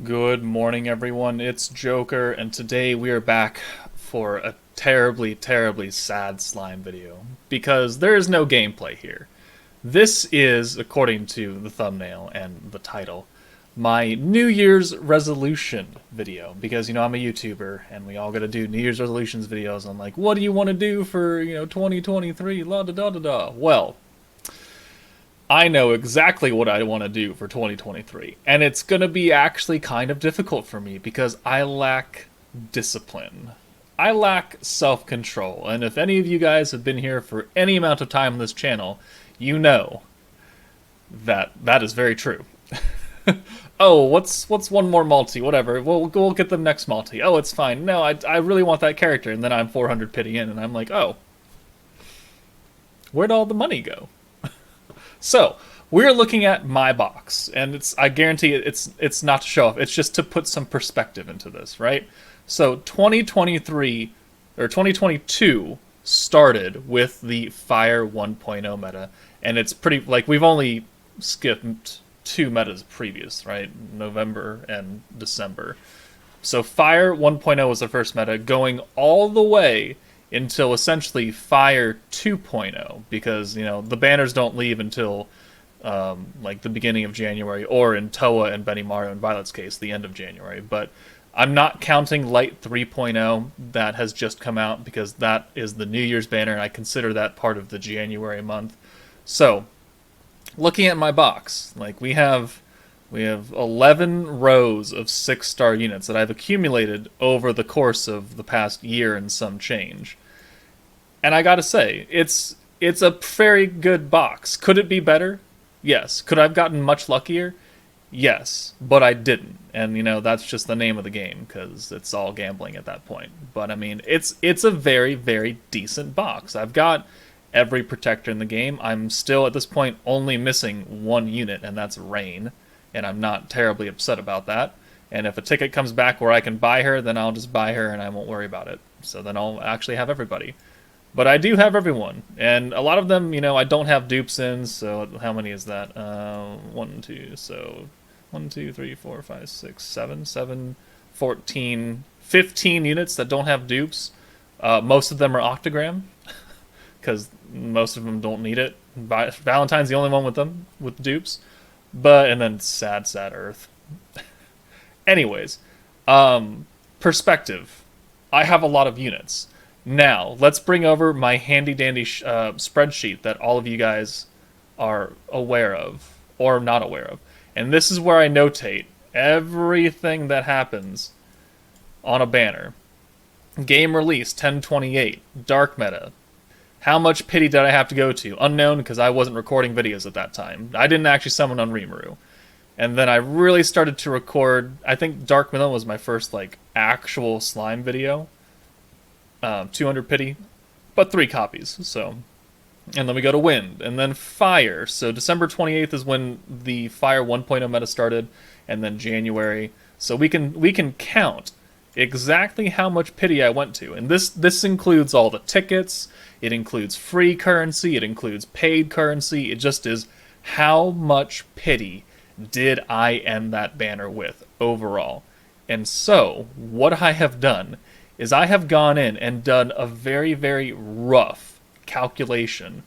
Good morning, everyone. It's Joker, and today we are back for a terribly, terribly sad slime video because there is no gameplay here. This is, according to the thumbnail and the title, my New Year's resolution video because I'm a YouTuber and we all gotta do New Year's resolutions videos. I'm like, what do you want to do for 2023? La da da da da. Well, I know exactly what I want to do for 2023, and it's going to be actually kind of difficult for me because I lack discipline. I lack self-control, and if any of you guys have been here for any amount of time on this channel, you know that that is very true. Oh, what's one more multi? Whatever. We'll get the next multi. Oh, it's fine. No, I really want that character, and then I'm 400 pity in, and I'm like, oh, where'd all the money go? So we're looking at my box, and I guarantee it's not to show off. It's just to put some perspective into this, right? So 2023 or 2022 started with the Fire 1.0 meta, and it's pretty like we've only skipped two metas previous, right? November and December. So Fire 1.0 was the first meta, going all the way until essentially Fire 2.0, because the banners don't leave until like the beginning of January, or in Toa and Benimaru and Violet's case, the end of January. But I'm not counting Light 3.0 that has just come out because that is the New Year's banner, and I consider that part of the January month. So, looking at my box, like we have 11 rows of 6-star units that I've accumulated over the course of the past year and some change. And I gotta say, it's a very good box. Could it be better? Yes. Could I have gotten much luckier? Yes. But I didn't. And, that's just the name of the game, because it's all gambling at that point. But, I mean, it's a very, very decent box. I've got every protector in the game. I'm still, at this point, only missing one unit, and that's Rain. And I'm not terribly upset about that. And if a ticket comes back where I can buy her, then I'll just buy her and I won't worry about it. So then I'll actually have everybody. But I do have everyone, and a lot of them, I don't have dupes in, so how many is that? 1, 2, so 1, 2, 3, 4, 5, 6, 7, 14, 15 units that don't have dupes. Most of them are Octogram, because most of them don't need it. Valentine's the only one with them, with dupes. And then sad Earth. Anyways, perspective. I have a lot of units. Now, let's bring over my handy-dandy spreadsheet that all of you guys are aware of, or not aware of. And this is where I notate everything that happens on a banner. Game release, 10/28. Dark meta. How much pity did I have to go to? Unknown, because I wasn't recording videos at that time. I didn't actually summon on Rimuru. And then I really started to record, I think Dark meta was my first, actual slime video. 200 pity, but 3 copies. So, and then we go to Wind, and then Fire. So December 28th is when the Fire 1.0 meta started, and then January. So we can count exactly how much pity I went to, and this includes all the tickets. It includes free currency. It includes paid currency. It just is how much pity did I end that banner with overall. And so what I have done is I have gone in and done a very, very rough calculation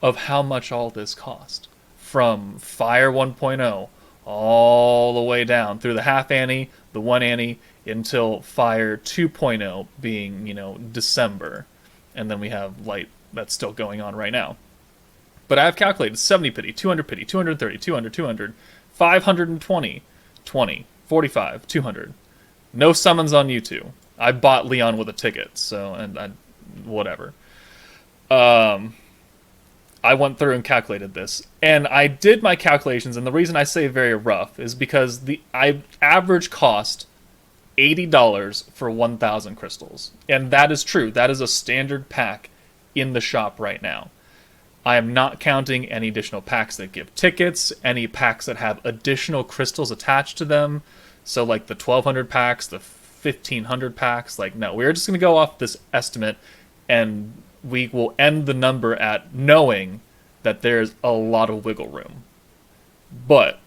of how much all this cost. From Fire 1.0 all the way down through the half Annie, the 1 Annie, until Fire 2.0 being, December. And then we have Light that's still going on right now. But I have calculated 70 pity, 200 pity, 230, 200, 200, 520, 20, 45, 200. No summons on YouTube. I bought Leon with a ticket, so, whatever. I went through and calculated this, and I did my calculations, and the reason I say very rough is because I average cost $80 for 1,000 crystals, and that is true. That is a standard pack in the shop right now. I am not counting any additional packs that give tickets, any packs that have additional crystals attached to them, so like the 1,200 packs, the 1,500 packs. No, we're just going to go off this estimate, and we will end the number at knowing that there's a lot of wiggle room. But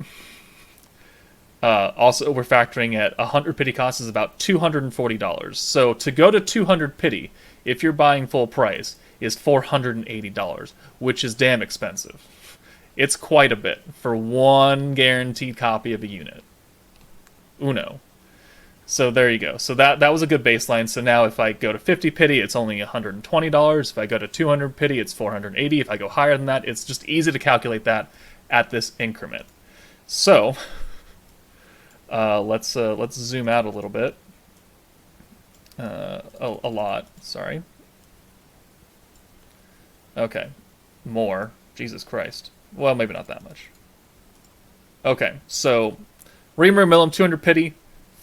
Also, we're factoring at 100 pity cost is about $240. So to go to 200 pity, if you're buying full price, is $480, which is damn expensive. It's quite a bit for one guaranteed copy of a unit. Uno. So there you go. So that was a good baseline. So now if I go to 50 pity, it's only $120. If I go to 200 pity, it's $480. If I go higher than that, it's just easy to calculate that at this increment. So let's zoom out a little bit. A lot. Sorry. Okay, more. Jesus Christ. Well, maybe not that much. Okay, so Reamer Millum 200 pity,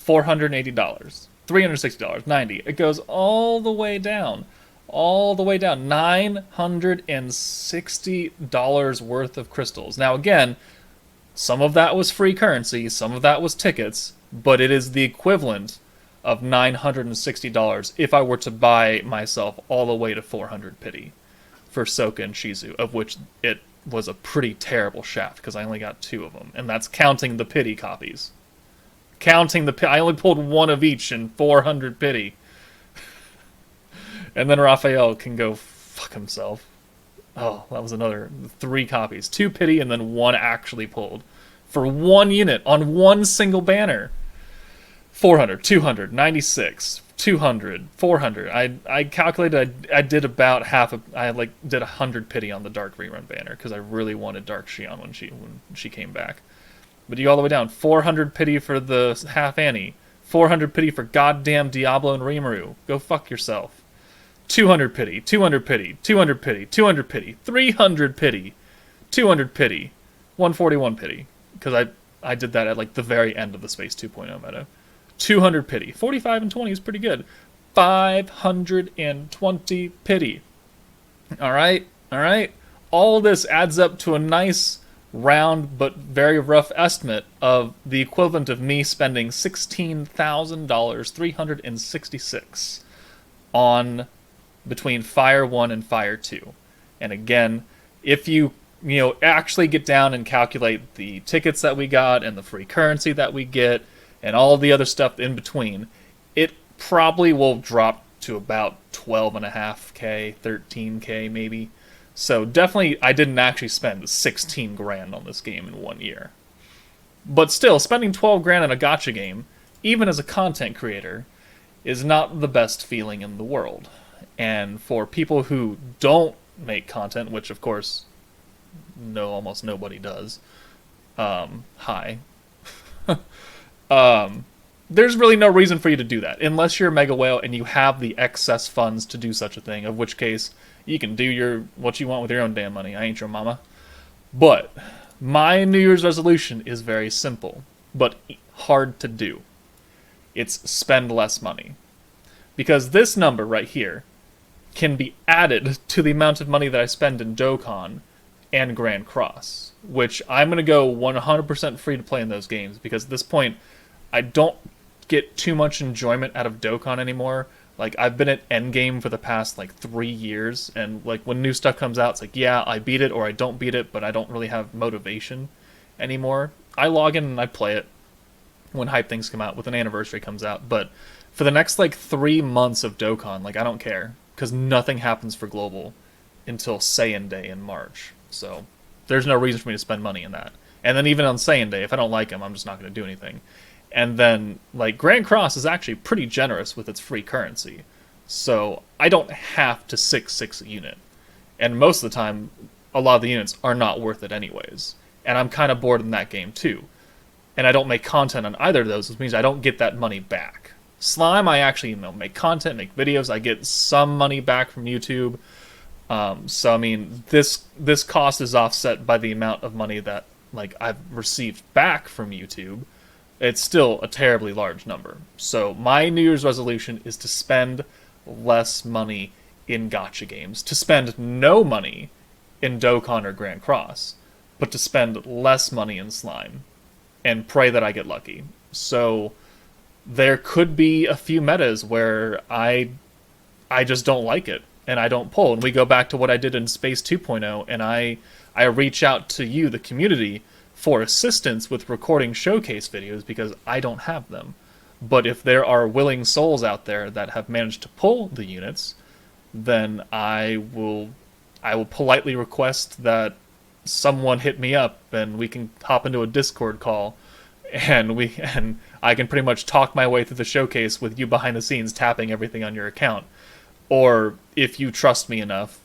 $480. $360, $90. It goes all the way down. All the way down. $960 worth of crystals. Now, again, some of that was free currency, some of that was tickets, but it is the equivalent of $960 if I were to buy myself all the way to 400 pity for Soka and Shizu, of which it was a pretty terrible shaft because I only got 2 of them, and that's counting the pity copies. I only pulled 1 of each in 400 pity. And then Raphael can go fuck himself. Oh, that was another 3 copies. 2 pity and then 1 actually pulled. For 1 unit on 1 single banner. 400, 200, 96, 200, 400. I calculated I did about did 100 pity on the Dark Rerun banner because I really wanted Dark Shion when she came back. But you go all the way down. 400 pity for the Half Annie. 400 pity for goddamn Diablo and Rimuru. Go fuck yourself. 200 pity, 200 pity, 200 pity, 200 pity, 300 pity, 200 pity, 141 pity. Because I did that at like the very end of the Space 2.0 meta. 200 pity. 45 and 20 is pretty good. 520 pity. Alright? Alright? All this adds up to a nice, round, but very rough estimate of the equivalent of me spending $16,000, 366 on between Fire 1 and Fire 2. And again, if you actually get down and calculate the tickets that we got and the free currency that we get and all the other stuff in between, it probably will drop to about 12.5k, 13k maybe. So definitely I didn't actually spend 16 grand on this game in 1 year. But still, spending 12 grand on a gacha game, even as a content creator, is not the best feeling in the world. And for people who don't make content, which of course almost nobody does, hi. There's really no reason for you to do that, unless you're a mega whale and you have the excess funds to do such a thing, of which case you can do what you want with your own damn money. I ain't your mama. But my New Year's resolution is very simple, but hard to do. It's spend less money. Because this number right here can be added to the amount of money that I spend in Dokkan and Grand Cross, which I'm going to go 100% free to play in those games, because at this point, I don't get too much enjoyment out of Dokkan anymore. Like, I've been at Endgame for the past, 3 years, and, when new stuff comes out, it's like, yeah, I beat it or I don't beat it, but I don't really have motivation anymore. I log in and I play it when hype things come out, when an anniversary comes out, but for the next, 3 months of Dokkan, I don't care, because nothing happens for Global until Saiyan Day in March. So there's no reason for me to spend money in that. And then even on Saiyan Day, if I don't like him, I'm just not going to do anything. And then, Grand Cross is actually pretty generous with its free currency. So I don't have to 6 a unit. And most of the time, a lot of the units are not worth it anyways. And I'm kind of bored in that game too. And I don't make content on either of those, which means I don't get that money back. Slime, I actually make content, make videos. I get some money back from YouTube. So I mean, this cost is offset by the amount of money that I've received back from YouTube. It's still a terribly large number. So my New Year's resolution is to spend less money in gacha games, to spend no money in Dokkan or Grand Cross, but to spend less money in Slime, and pray that I get lucky. So there could be a few metas where I just don't like it, and I don't pull. And we go back to what I did in Space 2.0, and I reach out to you, the community, for assistance with recording showcase videos because I don't have them. But if there are willing souls out there that have managed to pull the units, then I will politely request that someone hit me up and we can hop into a Discord call and I can pretty much talk my way through the showcase with you behind the scenes tapping everything on your account. Or if you trust me enough,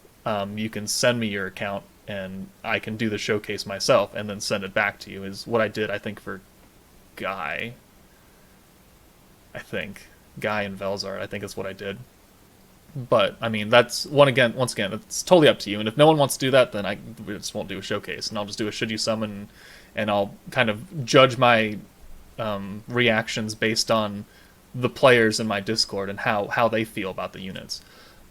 you can send me your account and I can do the showcase myself and then send it back to you. Is what I did, I think, for Guy. Guy and Velzard, I think is what I did. But I mean, that's once again, it's totally up to you. And if no one wants to do that, then we just won't do a showcase, and I'll just do a should you summon, and I'll kind of judge my reactions based on the players in my Discord and how they feel about the units.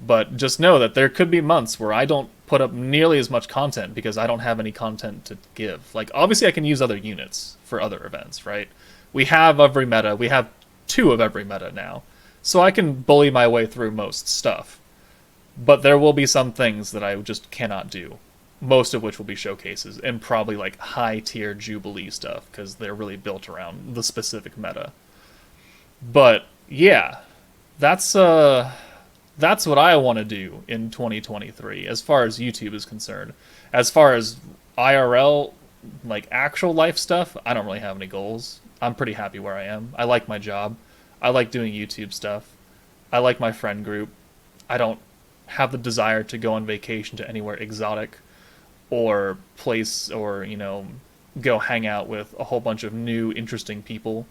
But just know that there could be months where I don't put up nearly as much content because I don't have any content to give. Like, obviously I can use other units for other events, right? We have every meta. We have 2 of every meta now. So I can bully my way through most stuff. But there will be some things that I just cannot do. Most of which will be showcases and probably like high-tier Jubilee stuff because they're really built around the specific meta. But yeah, that's what I want to do in 2023 as far as YouTube is concerned. As far as IRL, like actual life stuff, I don't really have any goals. I'm pretty happy where I am. I like my job. I like doing YouTube stuff. I like my friend group. I don't have the desire to go on vacation to anywhere exotic or place or, go hang out with a whole bunch of new, interesting people.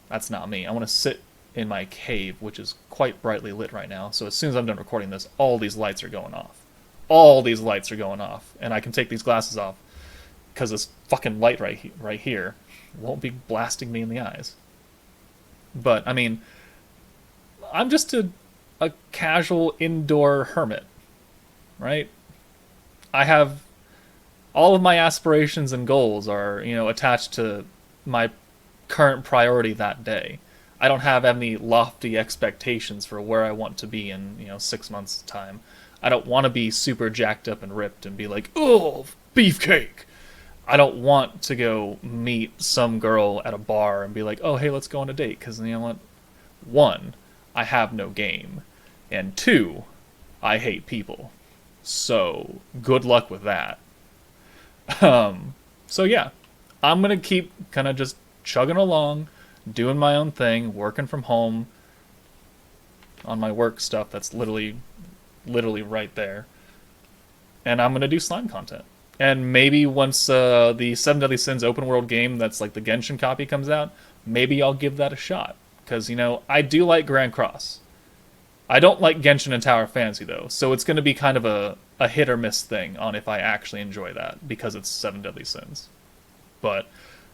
That's not me. I want to sit in my cave, which is quite brightly lit right now. So as soon as I'm done recording this, all these lights are going off. All these lights are going off. And I can take these glasses off because this fucking light right here won't be blasting me in the eyes. But, I mean, I'm just a casual indoor hermit, right? I have all of my aspirations and goals are, attached to my current priority that day. I don't have any lofty expectations for where I want to be in, 6 months' time. I don't want to be super jacked up and ripped and be like, oh, beefcake. I don't want to go meet some girl at a bar and be like, oh, hey, let's go on a date. Because, you know what? 1, I have no game. And 2, I hate people. So, good luck with that. So yeah, I'm going to keep kind of just chugging along, doing my own thing, working from home on my work stuff that's literally right there. And I'm going to do slime content. And maybe once the 7 Deadly Sins open world game that's like the Genshin copy comes out, maybe I'll give that a shot. Because, I do like Grand Cross. I don't like Genshin and Tower Fantasy, though, so it's going to be kind of a hit or miss thing on if I actually enjoy that, because it's 7 Deadly Sins. But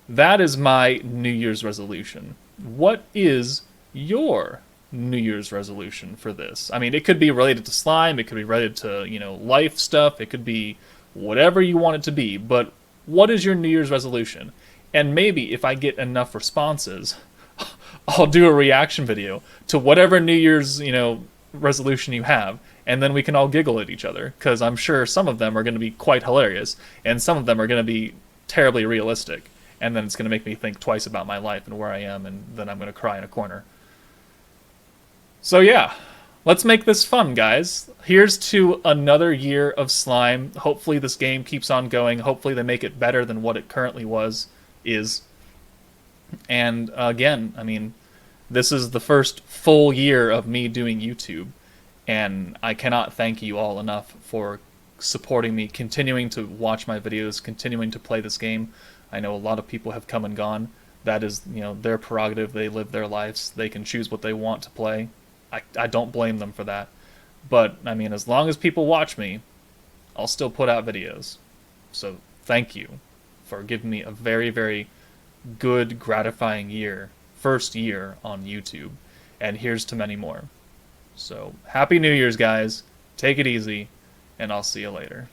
that is my New Year's resolution. What is your New Year's resolution for this? I mean, it could be related to slime, it could be related to, life stuff, it could be whatever you want it to be, but what is your New Year's resolution? And maybe if I get enough responses, I'll do a reaction video to whatever New Year's, resolution you have, and then we can all giggle at each other, because I'm sure some of them are going to be quite hilarious, and some of them are going to be terribly realistic, and then it's going to make me think twice about my life and where I am, and then I'm going to cry in a corner. So yeah, let's make this fun, guys. Here's to another year of slime. Hopefully this game keeps on going. Hopefully they make it better than what it currently is. And again, I mean, this is the first full year of me doing YouTube, and I cannot thank you all enough for supporting me, continuing to watch my videos, continuing to play this game. I know a lot of people have come and gone. That is, their prerogative. They live their lives. They can choose what they want to play. I don't blame them for that. But, I mean, as long as people watch me, I'll still put out videos. So, thank you for giving me a very, very good, gratifying first year on YouTube, and here's to many more. So, Happy New Year's, guys. Take it easy, and I'll see you later.